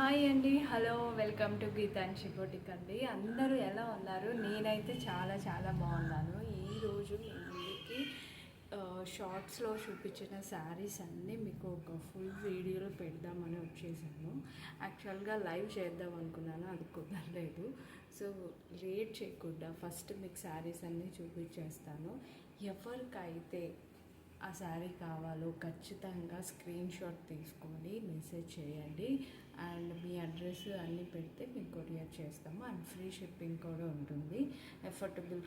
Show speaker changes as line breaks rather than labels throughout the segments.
Hi అండి, hello, welcome to Geetanshi boutique అండి. అందరూ ఎలా ఉన్నారు? నేనైతే చాలా చాలా బాగున్నాను. ఈరోజు మీ ముందుకి షార్ట్స్లో చూపించిన శారీస్ అన్నీ మీకు ఒక ఫుల్ వీడియోలో పెడదామని వచ్చేసాను. యాక్చువల్గా లైవ్ చేద్దాం అనుకున్నాను, అది కుదరలేదు. సో లేట్ చేయకుండా ఫస్ట్ మీకు శారీస్ అన్నీ చూపించేస్తాను. ఎవరికైతే ఆ శారీ కావాలో ఖచ్చితంగా స్క్రీన్ షాట్ తీసుకొని మెసేజ్ చేయండి. అండ్ మీ అడ్రస్ అన్నీ పెడితే మీకు కొరియర్ చేస్తాము. అండ్ ఫ్రీ షిప్పింగ్ కూడా ఉంటుంది. ఎఫోర్డబుల్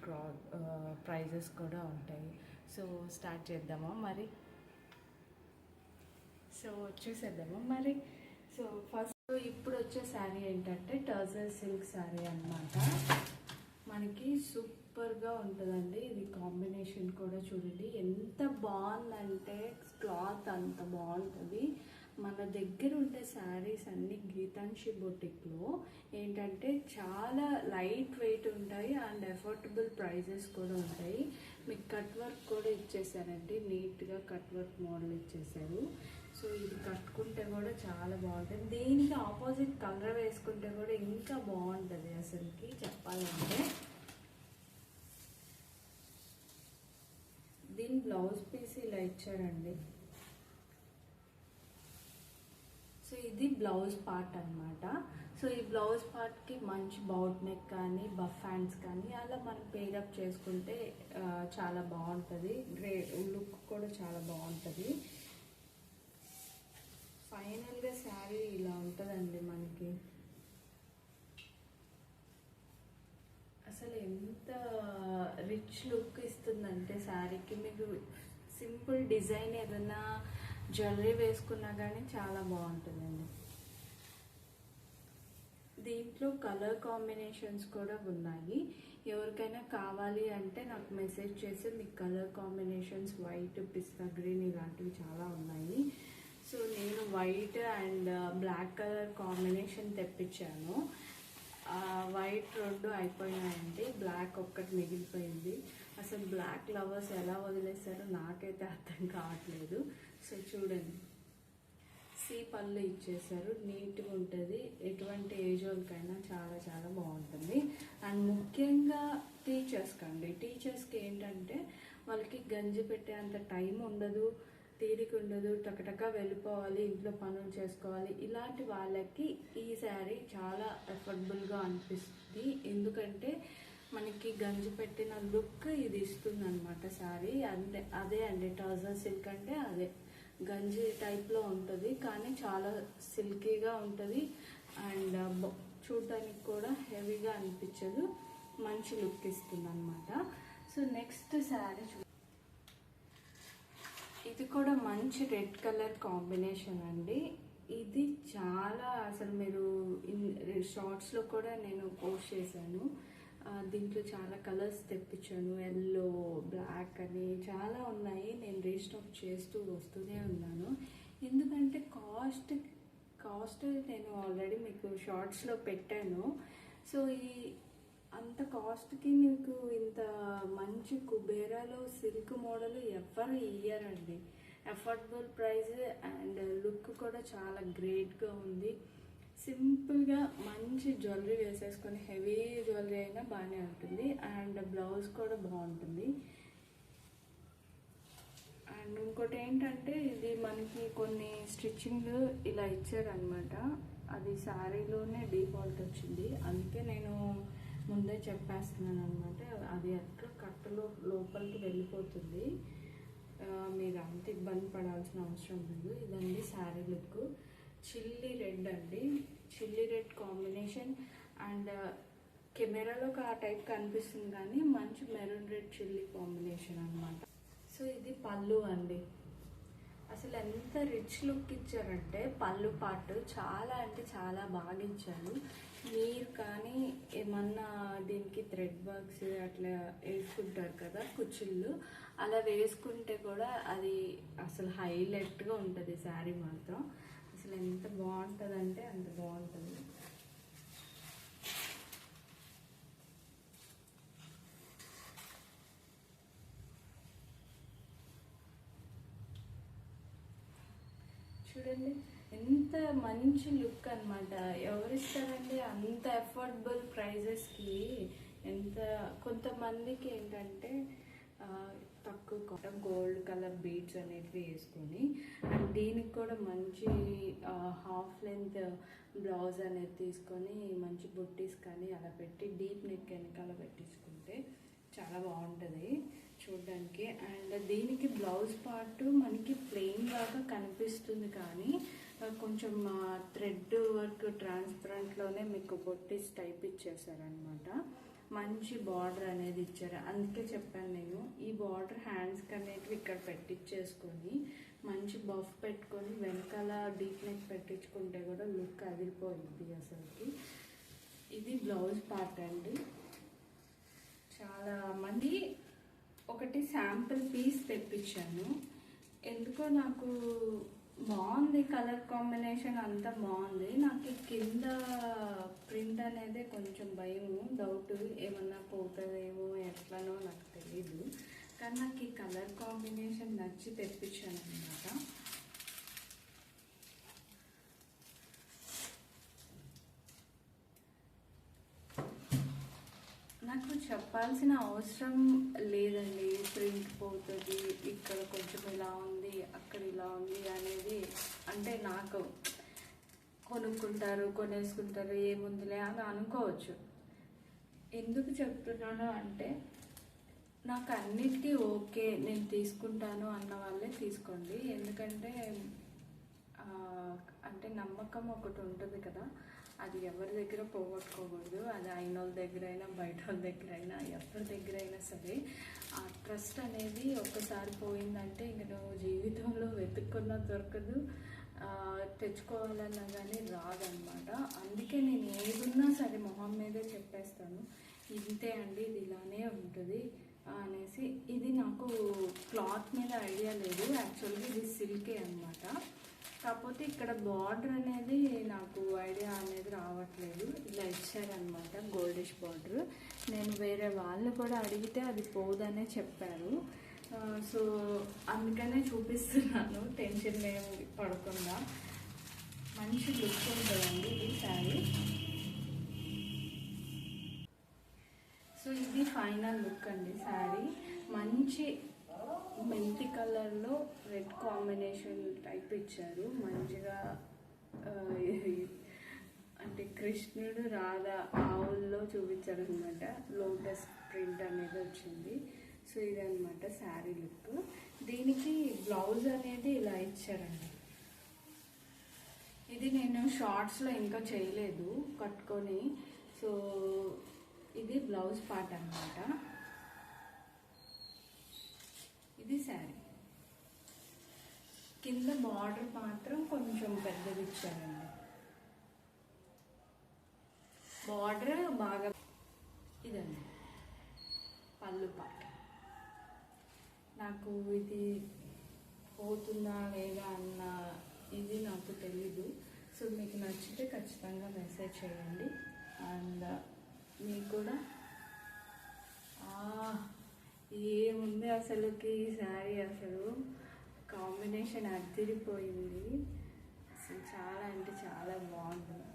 ప్రైజెస్ కూడా ఉంటాయి. సో స్టార్ట్ చేద్దామా మరి? సో చూసేద్దామా మరి. సో ఫస్ట్ ఇప్పుడు వచ్చే శారీ ఏంటంటే టర్జర్ సిల్క్ శారీ అన్నమాట. మనకి సూపర్గా ఉంటుందండి. ఇది కాంబినేషన్ కూడా చూడండి ఎంత బాగుందంటే, క్లాత్ అంత బాగుంటుంది. మన దగ్గర ఉండే శారీస్ అన్నీ గీతాంశి బొటిక్లో ఏంటంటే చాలా లైట్ వెయిట్ ఉంటాయి అండ్ అఫోర్డబుల్ ప్రైజెస్ కూడా ఉంటాయి. మీకు కట్ వర్క్ కూడా ఇచ్చేసారండి, నీట్గా కట్ వర్క్ మోడల్ ఇచ్చేసారు. సో ఇది కట్టుకుంటే కూడా చాలా బాగుంటుంది. దీనికి ఆపోజిట్ కలర్ వేసుకుంటే కూడా ఇంకా బాగుంటుంది. అసలుకి చెప్పాలంటే దీని బ్లౌజ్ పీస్ ఇలా ఇచ్చారండి. సో ఇది బ్లౌజ్ పార్ట్ అనమాట. సో ఈ బ్లౌజ్ పార్ట్కి మంచి బౌట్ నెక్ కానీ బఫ్ హ్యాండ్స్ కానీ అలా మనం పేరప్ చేసుకుంటే చాలా బాగుంటుంది. లుక్ కూడా చాలా బాగుంటుంది. ఫైనల్గా శారీ ఇలా ఉంటుందండి మనకి. అసలు ఎంత రిచ్ లుక్ ఇస్తుందంటే శారీకి. మీకు సింపుల్ డిజైన్ ఏదైనా జ్యువెలరీ వేసుకున్నా కానీ చాలా బాగుంటుందండి. దీంట్లో కలర్ కాంబినేషన్స్ కూడా ఉన్నాయి. ఎవరికైనా కావాలి అంటే నాకు మెసేజ్ చేసి మీకు colour combinations white, pista green ఇలాంటివి చాలా ఉన్నాయి. సో నేను white and black colour combination తెప్పించాను. వైట్ రెండు అయిపోయినాయండి, బ్లాక్ ఒక్కటి మిగిలిపోయింది. అసలు బ్లాక్ లవర్స్ ఎలా వదిలేస్తారో నాకైతే అర్థం కావట్లేదు. సో చూడండి, సీ పళ్ళు ఇచ్చేసారు, నీట్గా ఉంటుంది. ఎటువంటి ఏజ్ వాళ్ళకైనా చాలా చాలా బాగుంటుంది. అండ్ ముఖ్యంగా టీచర్స్కి ఏంటంటే వాళ్ళకి గంజి పెట్టే అంత టైం ఉండదు, తీరిక ఉండదు, టకటక వెళ్ళిపోవాలి, ఇంట్లో పనులు చేసుకోవాలి. ఇలాంటి వాళ్ళకి ఈ శారీ చాలా అఫోర్డబుల్గా అనిపిస్తుంది. ఎందుకంటే మనకి గంజి పెట్టిన లుక్ ఇది ఇస్తుంది అనమాట శారీ. అంటే అదే అండి, టర్జర్ సిల్క్ అంటే అదే గంజి టైప్లో ఉంటుంది, కానీ చాలా సిల్కీగా ఉంటుంది. అండ్ చూడడానికి కూడా హెవీగా అనిపించదు, మంచి లుక్ ఇస్తుంది అనమాట. సో నెక్స్ట్ శారీ ఇది కూడా మంచి రెడ్ కలర్ కాంబినేషన్ అండి. ఇది చాలా అసలు మీరు షార్ట్స్లో కూడా నేను పోస్ట్ చేశాను. దీంట్లో చాలా కలర్స్ తెప్పించాను, ఎల్లో, బ్లాక్ అని చాలా ఉన్నాయి. నేను రీస్టాక్ చేస్తూ వస్తూనే ఉన్నాను. ఎందుకంటే కాస్ట్ నేను ఆల్రెడీ మీకు షార్ట్స్లో పెట్టాను. సో ఈ అంత కాస్ట్కి మీకు ఇంత మంచి కుబేరాలో సిల్క్ మోడల్ ఎవరు ఇయ్యారండి. అఫోర్డబుల్ ప్రైస్ అండ్ లుక్ కూడా చాలా గ్రేట్గా ఉంది. సింపుల్గా మంచి జ్యువెలరీ వేసేసుకొని హెవీ జ్యువెలరీ అయినా బాగానే ఉంటుంది. అండ్ బ్లౌజ్ కూడా బాగుంటుంది. అండ్ ఇంకోటి ఏంటంటే ఇది మనకి కొన్ని స్టిచ్చింగ్ ఇలా ఇచ్చారనమాట. అది శారీలోనే డిఫాల్ట్ వచ్చింది, అందుకే నేను ముందే చెప్పేస్తున్నాను అనమాట. అది అట్లా కట్టలో లోపలికి వెళ్ళిపోతుంది, మీరు అంత ఇబ్బంది పడాల్సిన అవసరం లేదు. ఇదండి శారీ లుక్. చిల్లీ రెడ్ అండి, చిల్లీ రెడ్ కాంబినేషన్. అండ్ కెమెరాలో ఆ టైప్ కనిపిస్తుంది కానీ మంచి మెరూన్ రెడ్ చిల్లీ కాంబినేషన్ అనమాట. సో ఇది పళ్ళు అండి. అసలు ఎంత రిచ్ లుక్ ఇచ్చారంటే పళ్ళు పాటు చాలా అంటే చాలా బాగా ఇచ్చారు. మీరు కానీ ఏమన్నా దీనికి థ్రెడ్ వర్క్స్ అట్లా వేసుకుంటారు కదా కుచ్చుళ్ళు, అలా వేసుకుంటే కూడా అది అసలు హైలైట్గా ఉంటుంది శారీ మాత్రం. అసలు ఎంత బాగుంటుందంటే అంత బాగుంటుంది. చూడండి ఎంత మంచి లుక్ అనమాట. ఎవరిస్తారండి అంత అఫోర్డబుల్ ప్రైజెస్కి? ఎంత కొంతమందికి ఏంటంటే తక్కువ గోల్డ్ కలర్ బీడ్స్ అనేటివి వేసుకొని, అండ్ దీనికి కూడా మంచి హాఫ్ లెంత్ బ్లౌజ్ అనేది తీసుకొని మంచి బుట్టీస్ కానీ అలా పెట్టి డీప్ నెక్ వెనకాల పెట్టించుకుంటే చాలా బాగుంటుంది చూడడానికి. అండ్ దీనికి బ్లౌజ్ పార్ట్ మనకి ప్లెయిన్ లాగా కనిపిస్తుంది, కానీ కొంచెం థ్రెడ్ వర్క్ ట్రాన్స్పరెంట్లోనే మీకు బొట్టీస్ టైప్ ఇచ్చేసారనమాట. మంచి బార్డర్ అనేది ఇచ్చారు. అందుకే చెప్పాను నేను, ఈ బార్డర్ హ్యాండ్స్కి అనేటివి ఇక్కడ పెట్టించేసుకొని మంచి బఫ్ పెట్టుకొని వెనకాల డీప్ నెక్ పెట్టించుకుంటే కూడా లుక్ అదిరిపోయింది అసలుకి. ఇది బ్లౌజ్ పార్ట్ అండి. చాలా మంది ఒకటి శాంపుల్ పీస్ తెప్పించాను. ఎందుకో నాకు బాగుంది, కలర్ కాంబినేషన్ అంతా బాగుంది. నాకు కింద ప్రింట్ అనేది కొంచెం భయము, డౌట్ ఏమన్నా పోతుందేమో ఎట్లనో నాకు తెలీదు. కానీ నాకు ఈ కలర్ కాంబినేషన్ నచ్చి తెప్పించాను అనమాట. నాకు చెప్పాల్సిన అవసరం లేదండి, ప్రింట్ పోతుంది, ఇక్కడ కొంచెం ఇలా ఉంది, అక్కడ ఇలా ఉంది అనేది. అంటే నాకు కొనేసుకుంటారు ఏముందిలే అని అనుకోవచ్చు. ఎందుకు చెప్తున్నాను అంటే, నాకు అన్నిటికీ ఓకే నేను తీసుకుంటాను అన్న వాళ్ళే తీసుకోండి. ఎందుకంటే అంటే నమ్మకం ఒకటి ఉంటుంది కదా, అది ఎవరి దగ్గర పోగొట్టుకోకూడదు. అది అయిన వాళ్ళ దగ్గర అయినా బయట వాళ్ళ దగ్గర అయినా ఎవరి దగ్గర అయినా సరే, ఆ ట్రస్ట్ అనేది ఒక్కసారి పోయిందంటే ఇంక నువ్వు జీవితంలో వెతుక్కున్నా దొరకదు, తెచ్చుకోవాలన్నా కానీ రాదనమాట. అందుకే నేను ఏదున్నా సరే మొహం మీదే చెప్పేస్తాను, ఇంతే అండి, ఇది ఇలానే ఉంటుంది అనేసి. ఇది నాకు క్లాత్ మీద ఐడియా లేదు, యాక్చువల్గా ఇది సిల్కే అనమాట. కాకపోతే ఇక్కడ బార్డర్ అనేది నాకు ఐడియా అనేది రావట్లేదు. ఇలా ఇచ్చారనమాట గోల్డిష్ బార్డర్. నేను వేరే వాళ్ళు కూడా అడిగితే అది పోదనే చెప్పారు. సో అందుకనే చూపిస్తున్నాను, టెన్షన్ ఏమి పడకుండా. మంచి లుక్ ఉంటుందండి ఈ శారీ. సో ఇది ఫైనల్ లుక్ అండి శారీ. మంచి మెంతి కలర్లో రెడ్ కాంబినేషన్ టైప్ ఇచ్చారు. మంచిగా అంటే కృష్ణుడు రాధ ఆవుల్లో చూపించారు అనమాట. లోటస్ ప్రింట్ అనేది వచ్చింది. సో ఇదనమాట శారీ లుక్. దీనికి బ్లౌజ్ అనేది ఇలా ఇచ్చారండి. ఇది నేను షార్ట్స్లో ఇంకా చేయలేదు కట్టుకొని. సో ఇది బ్లౌజ్ పార్ట్ అన్నమాట. ఇది శారీ. కింద బార్డర్ మాత్రం కొంచెం పెద్దది ఇచ్చారండి. బార్డర్ బాగా ఇదండి పళ్ళు పార్ట్. నాకు ఇది పోతుందా లేదా అన్న ఇది నాకు తెలీదు. సో మీకు నచ్చితే ఖచ్చితంగా మెసేజ్ చేయండి. అండ్ మీకు కూడా ఏముంది అసలుకి ఈ శారీ, అసలు కాంబినేషన్ అదిరిపోయింది. అసలు చాలా అంటే చాలా బాగుంటుంది.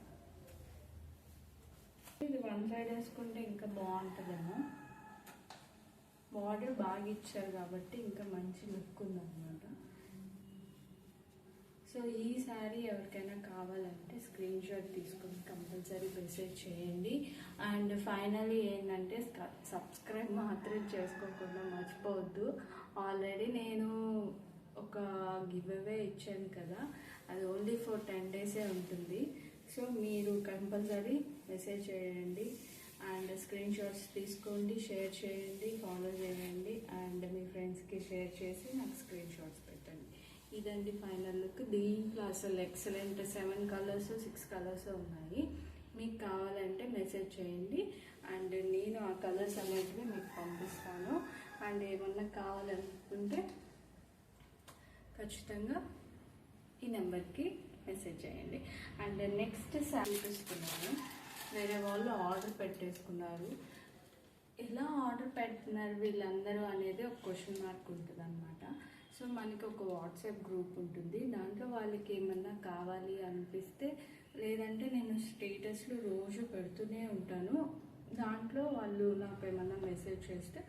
ఇది వన్ సైడ్ వేసుకుంటే ఇంకా బాగుంటుందేమో. బార్డర్ బాగా ఇచ్చారు కాబట్టి ఇంకా మంచి లుక్ ఉందన్నమాట. సో ఈ శారీ ఎవరికైనా కావాలంటే స్క్రీన్ షాట్ తీసుకొని కంపల్సరీ మెసేజ్ చేయండి. అండ్ ఫైనలీ ఏంటంటే సబ్స్క్రైబ్ మాత్రం చేసుకోకుండా మర్చిపోవద్దు. ఆల్రెడీ నేను ఒక గివ్ అవే ఇచ్చాను కదా, అది ఓన్లీ ఫర్ 10 డేసే ఉంటుంది. సో మీరు కంపల్సరీ మెసేజ్ చేయండి అండ్ స్క్రీన్ షాట్స్ తీసుకోండి, షేర్ చేయండి, ఫాలో చేయండి అండ్ మీ ఫ్రెండ్స్కి షేర్ చేసి నాకు స్క్రీన్ షాట్స్ పెట్టండి. ఇదండి ఫైనల్ లుక్. దీంట్లో అసలు ఎక్సలెంట్ 7 కలర్స్ 6 కలర్స్ ఉన్నాయి. మీకు కావాలంటే మెసేజ్ చేయండి అండ్ నేను ఆ కలర్స్ అనేటివి మీకు పంపిస్తాను. అండ్ ఏమన్నా కావాలనుకుంటే ఖచ్చితంగా ఈ నెంబర్కి మెసేజ్ చేయండి. అండ్ నెక్స్ట్ శారీ చూస్తున్నాను. వేరే వాళ్ళు ఆర్డర్ పెట్టేసుకున్నారు. ఎలా ఆర్డర్ పెట్టినారు వీళ్ళందరూ అనేది ఒక క్వశ్చన్ మార్క్ ఉంటుంది అనమాట. సో మనకి ఒక వాట్సాప్ గ్రూప్ ఉంటుంది, దాంట్లో వాళ్ళకి ఏమన్నా కావాలి అనిపిస్తే, లేదంటే నేను స్టేటస్లు రోజు పెడుతూనే ఉంటాను, దాంట్లో వాళ్ళు నాకు ఏమన్నా మెసేజ్ చేస్తే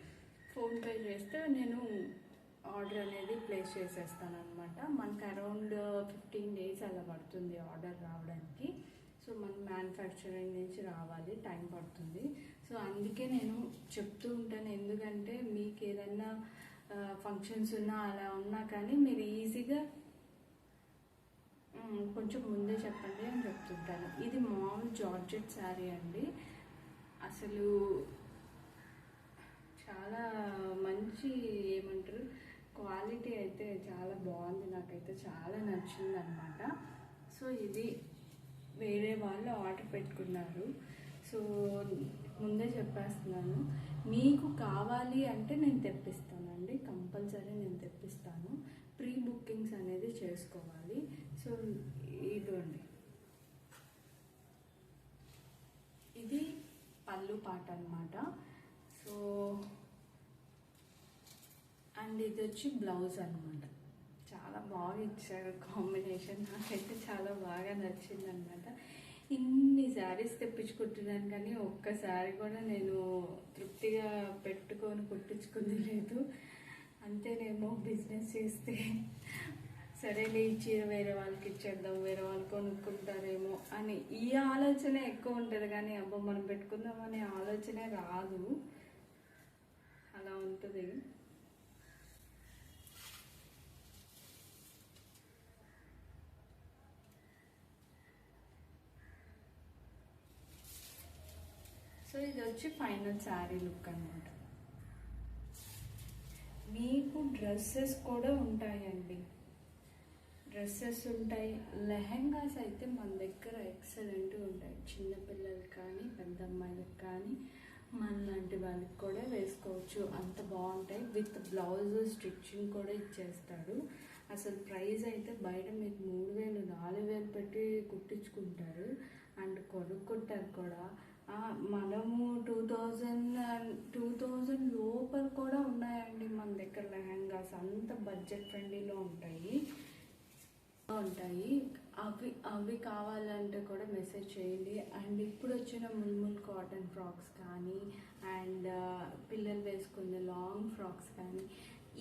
ఫోన్పే చేస్తే నేను ఆర్డర్ అనేది ప్లేస్ చేసేస్తాను అనమాట. మనకు అరౌండ్ 15 days అలా పడుతుంది ఆర్డర్ రావడానికి. సో మన మ్యానుఫ్యాక్చరింగ్ నుంచి రావాలి, టైం పడుతుంది. సో అందుకే నేను చెప్తూ ఉంటాను, ఎందుకంటే మీకు ఏదన్నా ఫంక్షన్స్ ఉన్నా అలా ఉన్నా కానీ మీరు ఈజీగా కొంచెం ముందే చెప్పండి అని చెప్తుంటాను. ఇది మామూలు జార్జెట్ శారీ అండి, అసలు చాలా మంచి ఏమంటారు క్వాలిటీ అయితే చాలా బాగుంది, నాకైతే చాలా నచ్చింది అనమాట. సో ఇది వేరే వాళ్ళు ఆర్డర్ పెట్టుకున్నారు, సో ముందే చెప్పేస్తున్నాను, మీకు కావాలి అంటే నేను తెప్పిస్తానండి, కంపల్సరీ నేను తెప్పిస్తాను. ప్రీ బుకింగ్స్ అనేది చేసుకోవాలి. సో ఇదండి, ఇది పళ్ళు పాట అనమాట. సో అండ్ ఇది వచ్చి బ్లౌజ్ అనమాట. చాలా బాగా ఇచ్చారు కాంబినేషన్, నాకైతే చాలా బాగా నచ్చింది అనమాట. ఇన్ని శారీస్ తెప్పించుకుంటున్నాను కానీ ఒక్కసారి కూడా నేను తృప్తిగా పెట్టుకొని కుట్టించుకుంది లేదు. అంతేనేమో బిజినెస్ చేస్తే సరేలే ఈ చీర వేరే వాళ్ళకి ఇచ్చేద్దాం, వేరే వాళ్ళు కొనుక్కుంటారేమో అని ఈ ఆలోచన ఎక్కువ ఉంటుంది, కానీ అబ్బో మనం పెట్టుకుందామనే ఆలోచనే రాదు, అలా ఉంటుంది. సో ఇది వచ్చి ఫైనల్ శారీ లుక్ అనమాట. మీకు డ్రెస్సెస్ కూడా ఉంటాయండి, డ్రెస్సెస్ ఉంటాయి, లెహెంగాస్ అయితే మన దగ్గర ఎక్సలెంట్గా ఉంటాయి. చిన్నపిల్లలకి కానీ పెద్ద అమ్మాయిలకు కానీ మనలాంటి వాళ్ళకి కూడా వేసుకోవచ్చు, అంత బాగుంటాయి. విత్ బ్లౌజ్ స్టిచ్చింగ్ కూడా ఇచ్చేస్తాడు. అసలు ప్రైస్ అయితే బయట మీకు 3000 4000 పెట్టి కుట్టించుకుంటారు అండ్ కొనుక్కుంటారు కూడా. మనము 2000 లోపల కూడా ఉన్నాయండి మన దగ్గర లెహంగాస్, అంత బడ్జెట్ ఫ్రెండ్లీలో ఉంటాయి. అవి కావాలంటే కూడా మెసేజ్ చేయండి. అండ్ ఇప్పుడు వచ్చిన ముల్ముల్ కాటన్ ఫ్రాక్స్ కానీ అండ్ పిల్లలు వేసుకునే లాంగ్ ఫ్రాక్స్ కానీ,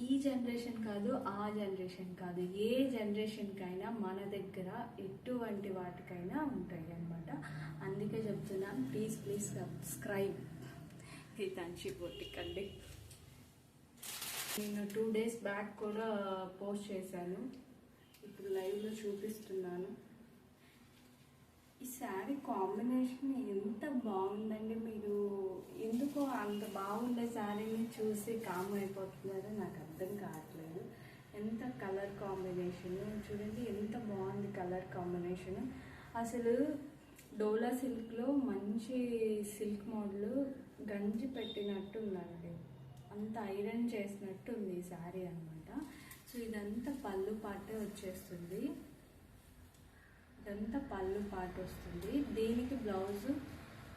ఈ జనరేషన్ కాదు ఆ జనరేషన్ కాదు, ఏ జనరేషన్కైనా మన దగ్గర ఎటువంటి వాటికైనా ఉంటాయి అన్నమాట. అందుకే చెప్తున్నాను, ప్లీజ్ సబ్స్క్రైబ్ గీతాంశి బొటిక్ అండి. నేను 2 days బ్యాక్ కూడా పోస్ట్ చేశాను, ఇప్పుడు లైవ్లో చూపిస్తున్నాను. ఈ శారీ కాంబినేషన్ ఎంత బాగుందండి, మీరు ఎందుకో అంత బాగుండే శారీని చూసి కామ్ అయిపోతున్నారో నాకు అర్థం కావట్లేదు. ఎంత కలర్ కాంబినేషన్ చూడండి, ఎంత బాగుంది కలర్ కాంబినేషన్. అసలు డోలా సిల్క్లో మంచి సిల్క్ మోడల్ గంజి పెట్టినట్టు ఉందండి, అంత ఐరన్ చేసినట్టు ఉంది ఈ శారీ అనమాట. సో ఇదంతా పళ్ళు పాటే వచ్చేస్తుంది, ఇదంతా పళ్ళు పాట వస్తుంది. దీనికి బ్లౌజ్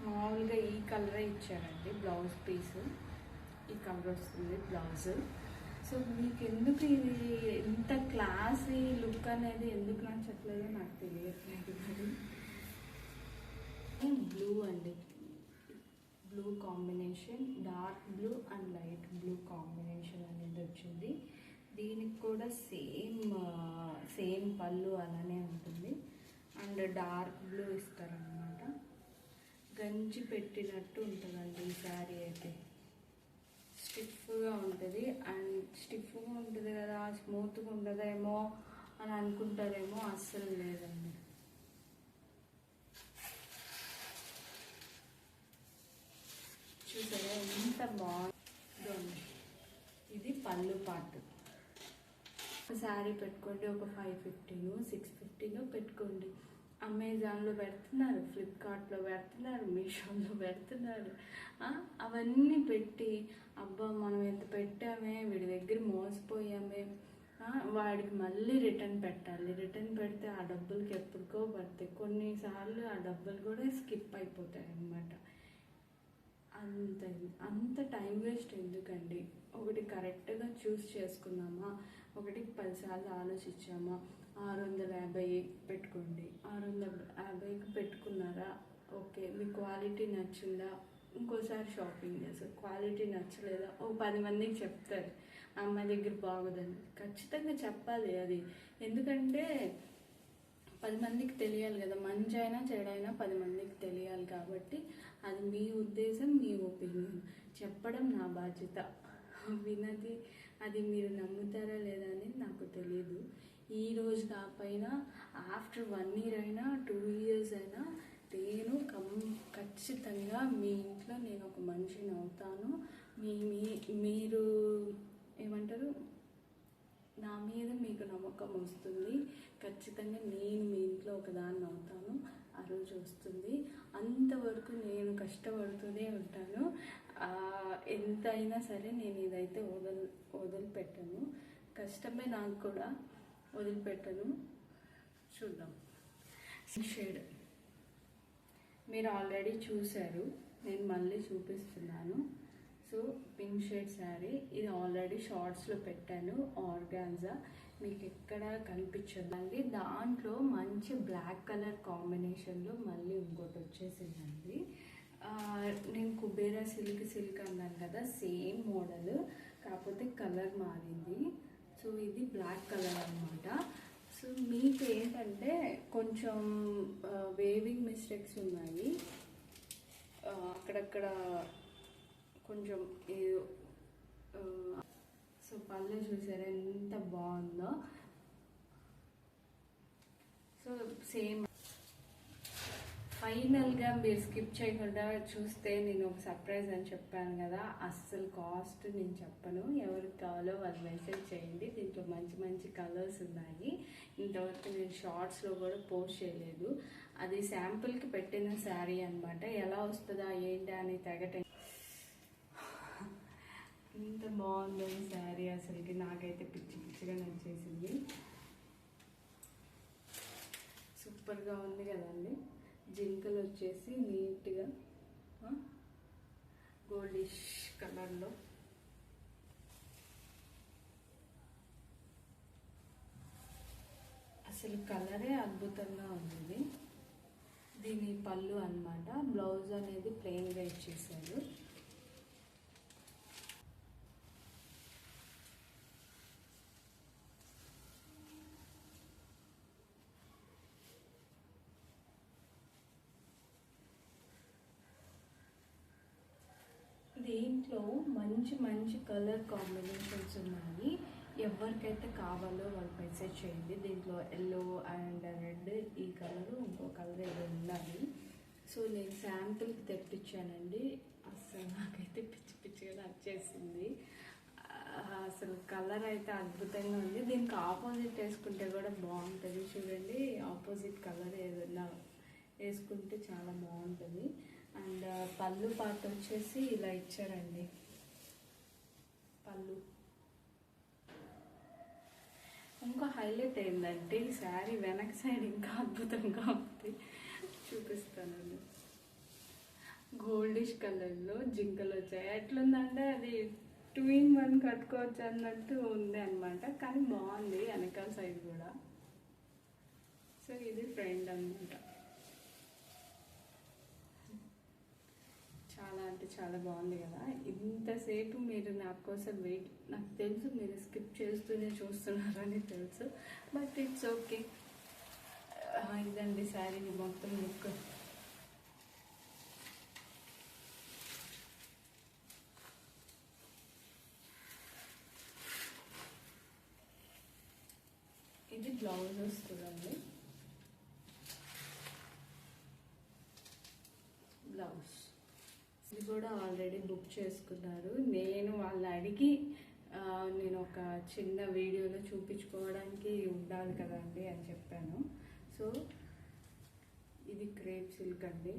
మామూలుగా ఈ కలరే ఇచ్చారండి, బ్లౌజ్ పీసు ఈ కలర్ వస్తుంది బ్లౌజ్. సో మీకు ఎందుకు ఇది ఇంత క్లాసీ లుక్ అనేది ఎందుకు నచ్చట్లేదో నాకు తెలియట్లేదు. మరి బ్లూ అండి, blue combination, dark blue and light blue combination అనేది వచ్చింది. దీనికి కూడా సేమ్ పళ్ళు అలానే ఉంటుంది అండ్ డార్క్ బ్లూ ఇస్తారనమాట. గంజి పెట్టినట్టు ఉంటుందండి ఈ శారీ అయితే, స్టిఫ్గా ఉంటుంది. అండ్ స్టిఫ్గా ఉంటుంది కదా, స్మూత్గా ఉండదేమో అని అనుకుంటారేమో, అస్సలు లేదండి. చూసారా ఎంత బాగుంది. ఇది పళ్ళు పాటు. శారీ పెట్టుకోండి, ఒక 550 650 పెట్టుకోండి. అమెజాన్లో పెడుతున్నారు, ఫ్లిప్కార్ట్లో పెడుతున్నారు, మీషోలో పెడుతున్నారు. అవన్నీ పెట్టి అబ్బా మనం ఎంత పెట్టామే, వీడి దగ్గర మోసపోయామే, వాడికి మళ్ళీ రిటర్న్ పెట్టాలి, రిటర్న్ పెడితే ఆ డబ్బులకి ఎప్పటికో పడతాయి, కొన్నిసార్లు ఆ డబ్బులు కూడా స్కిప్ అయిపోతాయి అన్నమాట. అంత టైం వేస్ట్ ఎందుకండి, ఒకటి కరెక్ట్గా చూస్ చేసుకున్నామా, ఒకటి 10 సార్లు ఆలోచించామా, 650 పెట్టుకోండి, 650కి పెట్టుకున్నారా, ఓకే మీ క్వాలిటీ నచ్చిందా, ఇంకోసారి షాపింగ్ చేస్తారు. క్వాలిటీ నచ్చలేదా ఓ 10 మందికి చెప్తారు అమ్మాయి దగ్గర బాగోదని. ఖచ్చితంగా చెప్పాలి అది, ఎందుకంటే 10 మందికి తెలియాలి కదా, మంచి అయినా చెడైనా 10 మందికి తెలియాలి. కాబట్టి అది మీ ఉద్దేశం, మీ ఒపీనియన్, చెప్పడం నా బాధ్యత. వినది అది మీరు నమ్ముతారా లేదా అనేది నాకు తెలియదు. ఈరోజు కాకపోయినా ఆఫ్టర్ 1 ఇయర్ అయినా 2 ఇయర్స్ అయినా నేను ఖచ్చితంగా మీ ఇంట్లో నేను ఒక మనిషిని అవుతాను. మీరు ఏమంటారు, నా మీద మీకు నమ్మకం వస్తుంది. ఖచ్చితంగా నేను మీ ఇంట్లో ఒకదాన్ని అవుతాను, ఆ రోజు వస్తుంది. అంతవరకు నేను కష్టపడుతూనే ఉంటాను. ఎంతైనా సరే నేను ఇదైతే వదిలిపెట్టను. కష్టమే నాకు కూడా, వదిలిపెట్టను. చూద్దాం. షేడ్ మీరు ఆల్రెడీ చూశారు, నేను మళ్ళీ చూపిస్తున్నాను. సో పింక్ షేడ్ శారీ, ఇది ఆల్రెడీ షార్ట్స్లో పెట్టాను. ఆర్గాన్జా మీకు ఎక్కడ కనిపించదండి. దాంట్లో మంచి బ్లాక్ కలర్ కాంబినేషన్లో మళ్ళీ ఇంకోటి వచ్చేసిందండి. నేను కుబేరా సిల్క్ అన్నాను కదా, సేమ్ మోడల్, కాకపోతే కలర్ మారింది. సో ఇది బ్లాక్ కలర్ అనమాట. సో మీకు ఏంటంటే కొంచెం వేవింగ్ మిస్టేక్స్ ఉన్నాయి అక్కడక్కడ కొంచెం. సో పళ్ళు చూసారా ఎంత బాగుందో. సో సేమ్ ఫైనల్గా మీరు స్కిప్ చేయకుండా చూస్తే, నేను ఒక సర్ప్రైజ్ అని చెప్పాను కదా, అస్సలు కాస్ట్ నేను చెప్పను. ఎవరికి కావాలో వాళ్ళు మెసేజ్ చేయండి. దీంట్లో మంచి మంచి కలర్స్ ఉన్నాయి. ఇంతవరకు నేను షార్ట్స్లో కూడా పోస్ట్ చేయలేదు. అది శాంపుల్కి పెట్టిన శారీ అనమాట. ఎలా వస్తుందా ఏంటి అని తెగట. ఇంత బాగుంది ఈ శారీ, అసలుకి నాకైతే పిచ్చి పిచ్చిగా నచ్చేసింది. సూపర్గా ఉంది కదండి. జింకలు వచ్చేసి నీట్గా గోల్డిష్ కలర్లో, అసలు కలరే అద్భుతంగా ఉంది. దీని పళ్ళు అన్నమాట. బ్లౌజ్ అనేది ప్లెయిన్గా ఇచ్చేసారు. దీంట్లో మంచి మంచి కలర్ కాంబినేషన్స్ ఉన్నాయి. ఎవరికైతే కావాలో వాళ్ళు మెసేజ్ చేయండి. దీంట్లో ఎల్లో అండ్ రెడ్, ఈ కలరు ఇంకో కలర్ ఏదో ఉండాలి. సో నేను శాంపుల్కి తెప్పించానండి. అసలు నాకైతే పిచ్చి పిచ్చిగా నచ్చేసింది. అసలు కలర్ అయితే అద్భుతంగా ఉంది. దీనికి ఆపోజిట్ వేసుకుంటే కూడా బాగుంటుంది. చూడండి, ఆపోజిట్ కలర్ ఏదైనా వేసుకుంటే చాలా బాగుంటుంది. అండ్ పళ్ళు పార్ట్ వచ్చేసి ఇలా ఇచ్చారండి. పళ్ళు ఇంకా హైలైట్ ఏంటంటే ఈ శారీ వెనక సైడ్ ఇంకా అద్భుతంగా ఉంది. చూపిస్తానండి. గోల్డిష్ కలర్లో జింకలు వచ్చాయి. ఎట్లుందంటే అది 2 in 1 కట్టుకోవచ్చు అన్నట్టు ఉంది అనమాట. కానీ బాగుంది వెనకాల సైడ్ కూడా. సో ఇది ఫ్రంట్ అనమాట. చాలా అంటే చాలా బాగుంది కదా. ఇంతసేపు మీరు నా కోసం వెయిట్, నాకు తెలుసు మీరు స్కిప్ చేస్తూనే చూస్తున్నారని తెలుసు, బట్ ఇట్స్ ఓకే. ఇదండి శారీ మొత్తం లుక్. ఇది బ్లౌజ్ వస్తుందండి. బ్లౌజ్ ఇది కూడా ఆల్రెడీ బుక్ చేసుకున్నారు. నేను వాళ్ళని అడిగి నేను ఒక చిన్న వీడియోలో చూపించుకోవడానికి ఉండాలి కదండి అని చెప్పాను. సో ఇది క్రేప్ సిల్క్ అండి.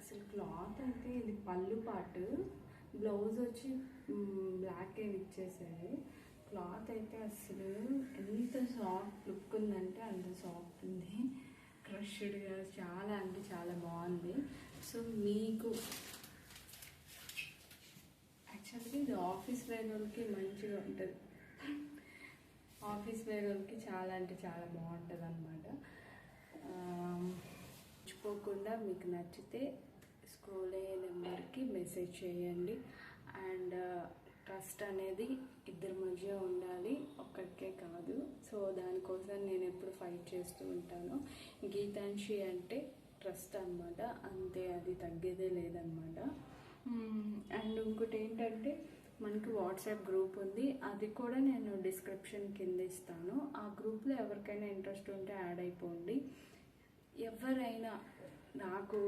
అసలు క్లాత్ అయితే ఇది పళ్ళు పాటు, బ్లౌజ్ వచ్చి బ్లాక్ ఏమి ఇచ్చేసారు. క్లాత్ అయితే అసలు ఎంత సాఫ్ట్ లుక్ ఉందంటే అంత సాఫ్ట్ ఉంది. క్రష్డ్గా చాలా అంటే చాలా బాగుంది. సో మీకు యాక్చువల్గా ఇది ఆఫీస్ వేర్ వాళ్ళకి మంచిగా ఉంటుంది. ఆఫీస్ వేర్ వాళ్ళకి చాలా అంటే చాలా బాగుంటుంది అనమాట. మర్చిపోకుండా మీకు నచ్చితే స్క్రోల్ అయ్యే నెంబర్కి మెసేజ్ చేయండి. అండ్ ట్రస్ట్ అనేది ఇద్దరి మధ్య ఉండాలి, ఒక్కడికే కాదు. సో దానికోసం నేను ఎప్పుడు ఫైట్ చేస్తూ ఉంటాను. గీతాంశి అంటే ట్రస్ట్ అనమాట, అంతే, అది తగ్గేదే లేదనమాట. అండ్ ఇంకోటి ఏంటంటే మనకి వాట్సాప్ గ్రూప్ ఉంది, అది కూడా నేను డిస్క్రిప్షన్ కింద ఇస్తాను. ఆ గ్రూప్లో ఎవరికైనా ఇంట్రెస్ట్ ఉంటే యాడ్ అయిపోండి. ఎవరైనా నాకు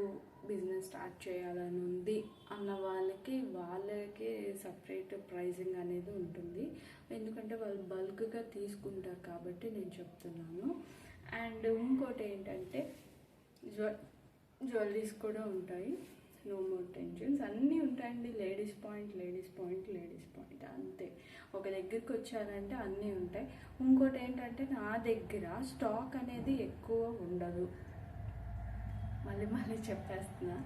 బిజినెస్ స్టార్ట్ చేయాలని ఉంది అన్న వాళ్ళకి సపరేట్ ప్రైజింగ్ అనేది ఉంటుంది. ఎందుకంటే వాళ్ళు బల్క్గా తీసుకుంటారు కాబట్టి నేను చెప్తున్నాను. అండ్ ఇంకోటి ఏంటంటే జ్యువెలరీస్ కూడా ఉంటాయి. నో మోర్ టెన్షన్స్, అన్నీ ఉంటాయండి. లేడీస్ పాయింట్ అంతే. ఒక దగ్గరికి వచ్చారంటే అన్నీ ఉంటాయి. ఇంకోటి ఏంటంటే నా దగ్గర స్టాక్ అనేది ఎక్కువ ఉండదు. మళ్ళీ చెప్పేస్తున్నా,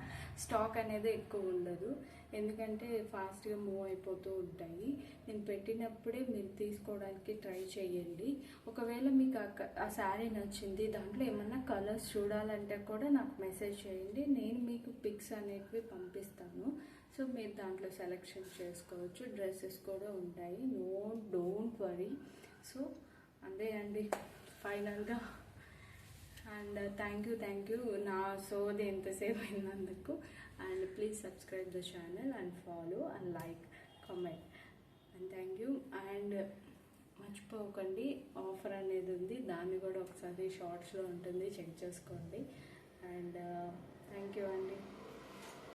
స్టాక్ అనేది ఎక్కువ ఉండదు. ఎందుకంటే ఫాస్ట్గా మూవ్ అయిపోతూ ఉంటాయి. నేను పెట్టినప్పుడే మీరు తీసుకోవడానికి ట్రై చేయండి. ఒకవేళ మీకు ఆ శారీ నచ్చింది, దాంట్లో ఏమన్నా కలర్స్ చూడాలంటే కూడా నాకు మెసేజ్ చేయండి. నేను మీకు పిక్స్ అనేటివి పంపిస్తాను. సో మీరు దాంట్లో సెలెక్షన్ చేసుకోవచ్చు. డ్రెస్సెస్ కూడా ఉంటాయి, డోంట్ వరీ. సో అంతే అండి ఫైనల్గా. అండ్ థ్యాంక్ యూ నా సోది ఎంతసేపు అయినందుకు. And please subscribe the channel and follow and like, comment. And thank you. And మర్చిపోకండి, ఆఫర్ అనేది ఉంది, దాన్ని కూడా ఒకసారి షార్ట్స్లో ఉంటుంది, చెక్ చేసుకోండి. అండ్ థ్యాంక్ యూ అండి.